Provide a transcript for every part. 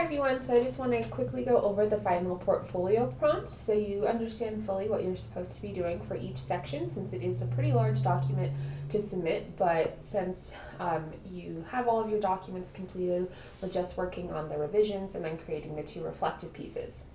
everyone, so I just want to quickly go over the final portfolio prompt so you understand fully what you're supposed to be doing for each section, since it is a pretty large document to submit. But since you have all of your documents completed, we're just working on the revisions and then creating the two reflective pieces.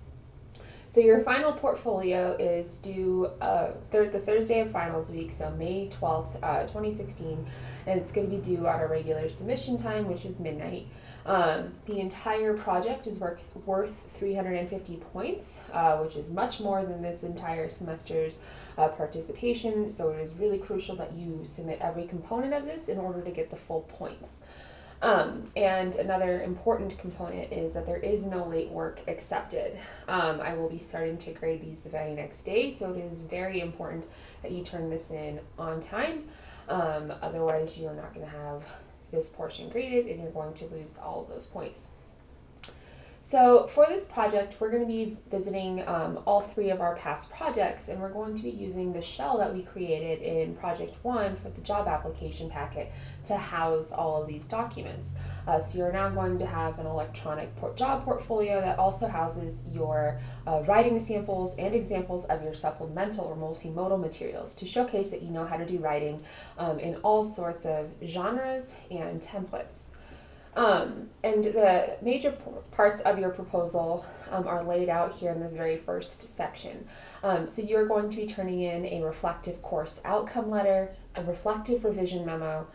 So your final portfolio is due the Thursday of finals week, so May 12th, 2016, and it's going to be due on a regular submission time, which is midnight. The entire project is worth 350 points, which is much more than this entire semester's participation, so it is really crucial that you submit every component of this in order to get the full points. And another important component is that there is no late work accepted. I will be starting to grade these the very next day, so it is very important that you turn this in on time. Otherwise, you're not going to have this portion graded and you're going to lose all of those points. So for this project, we're going to be visiting all three of our past projects, and we're going to be using the shell that we created in Project 1 for the job application packet to house all of these documents. So you're now going to have an electronic job portfolio that also houses your writing samples and examples of your supplemental or multimodal materials to showcase that you know how to do writing in all sorts of genres and templates. And the major parts of your proposal are laid out here in this very first section. So you're going to be turning in a reflective course outcome letter, a reflective revision memo,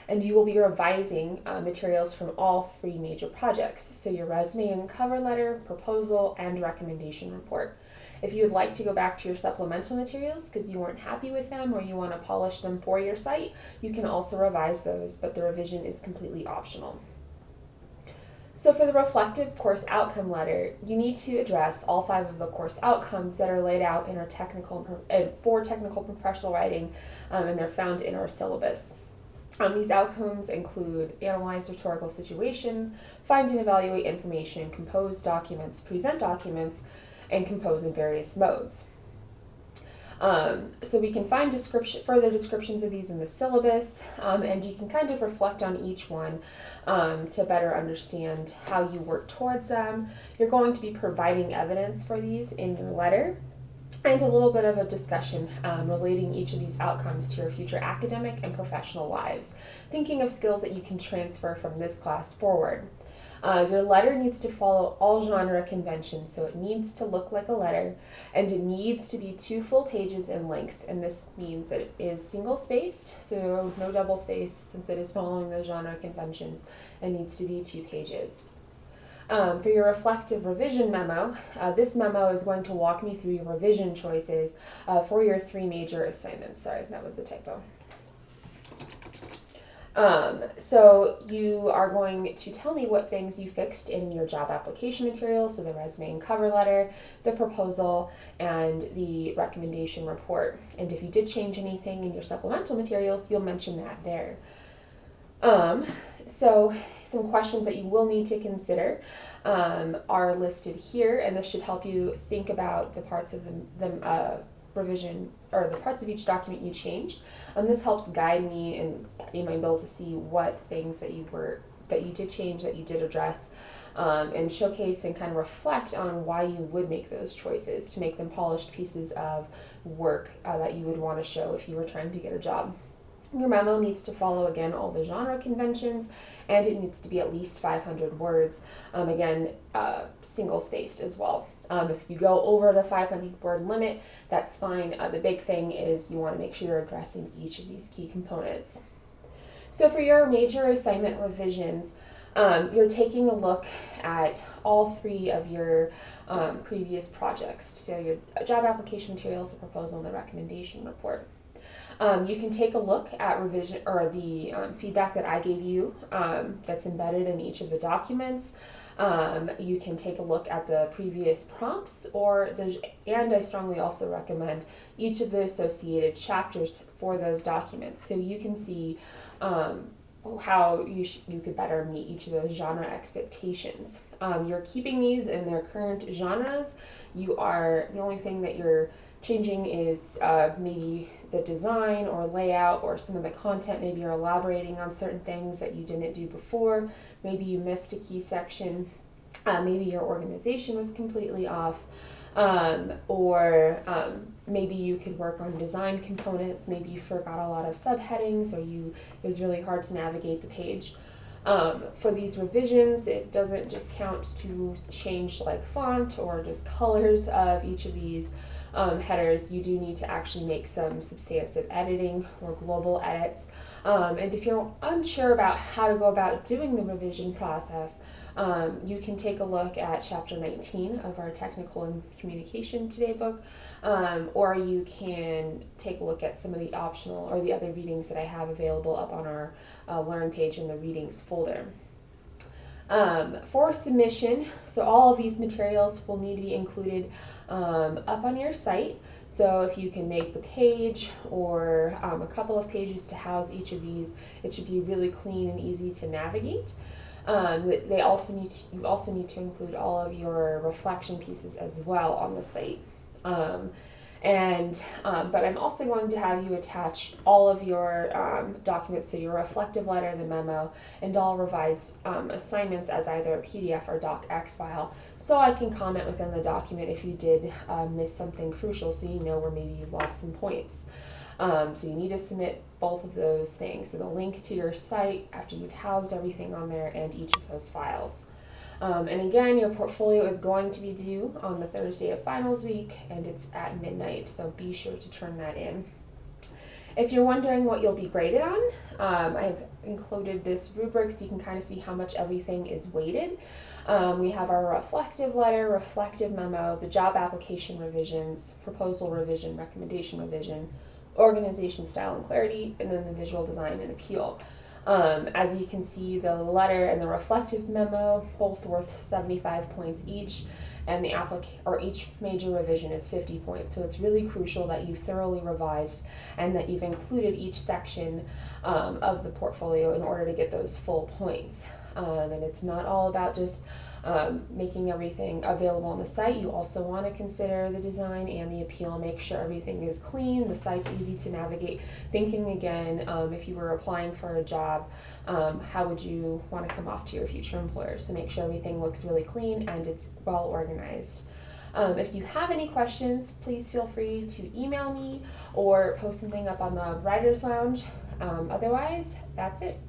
and you will be revising materials from all three major projects. So your resume and cover letter, proposal, and recommendation report. If you would like to go back to your supplemental materials because you weren't happy with them or you want to polish them for your site, you can also revise those, but the revision is completely optional. So for the reflective course outcome letter, you need to address all 5 of the course outcomes that are laid out in our for technical professional writing, and they're found in our syllabus. These outcomes include analyze rhetorical situation, find and evaluate information, compose documents, present documents, and compose in various modes. So we can find further descriptions of these in the syllabus, and you can kind of reflect on each one to better understand how you work towards them. You're going to be providing evidence for these in your letter, and a little bit of a discussion relating each of these outcomes to your future academic and professional lives, thinking of skills that you can transfer from this class forward. Your letter needs to follow all genre conventions, so it needs to look like a letter, and it needs to be 2 full pages in length, and this means that it is single-spaced, so no double-space since it is following those genre conventions, and needs to be 2 pages. For your reflective revision memo, this memo is going to walk me through your revision choices for your 3 major assignments. Sorry, that was a typo. So you are going to tell me what things you fixed in your job application material, so the resume and cover letter, the proposal, and the recommendation report. And if you did change anything in your supplemental materials, you'll mention that there. So some questions that you will need to consider are listed here, and this should help you think about the parts of the revision or the parts of each document you changed. This helps guide me and in my ability to see what things that you did change, that you did address, and showcase and kind of reflect on why you would make those choices to make them polished pieces of work that you would want to show if you were trying to get a job. Your memo needs to follow, again, all the genre conventions, and it needs to be at least 500 words, single-spaced as well. If you go over the 500-word limit, that's fine. The big thing is you want to make sure you're addressing each of these key components. So for your major assignment revisions, you're taking a look at all 3 of your previous projects, so your job application materials, the proposal, and the recommendation report. You can take a look at revision or the feedback that I gave you that's embedded in each of the documents. You can take a look at the previous prompts, and I strongly also recommend each of the associated chapters for those documents, so you can see how you could better meet each of those genre expectations. You're keeping these in their current genres. The only thing that you're changing is maybe the design or layout or some of the content. Maybe you're elaborating on certain things that you didn't do before. Maybe you missed a key section. Maybe your organization was completely off, or maybe you could work on design components. Maybe you forgot a lot of subheadings, or it was really hard to navigate the page. For these revisions, it doesn't just count to change like font or just colors of each of these headers. You do need to actually make some substantive editing or global edits. And if you're unsure about how to go about doing the revision process, you can take a look at chapter 19 of our Technical and Communication Today book, or you can take a look at some of the optional or the other readings that I have available up on our Learn page in the readings folder. For submission, so all of these materials will need to be included up on your site. So if you can make the page or a couple of pages to house each of these, it should be really clean and easy to navigate. You also need to include all of your reflection pieces as well on the site. But I'm also going to have you attach all of your documents, so your reflective letter, the memo, and all revised assignments as either a PDF or docx file, so I can comment within the document if you did miss something crucial, so you know where maybe you lost some points. So you need to submit both of those things, so the link to your site after you've housed everything on there and each of those files. And again, your portfolio is going to be due on the Thursday of finals week, and it's at midnight, so be sure to turn that in. If you're wondering what you'll be graded on, I've included this rubric so you can kind of see how much everything is weighted. We have our reflective letter, reflective memo, the job application revisions, proposal revision, recommendation revision, organization style and clarity, and then the visual design and appeal. As you can see, the letter and the reflective memo, both worth 75 points each, and each major revision is 50 points. So it's really crucial that you've thoroughly revised and that you've included each section of the portfolio in order to get those full points. And it's not all about just making everything available on the site. You also want to consider the design and the appeal. Make sure everything is clean, the site's easy to navigate. Thinking again, if you were applying for a job, how would you want to come off to your future employer? So make sure everything looks really clean and it's well organized. If you have any questions, please feel free to email me or post something up on the Writers Lounge. Otherwise, that's it.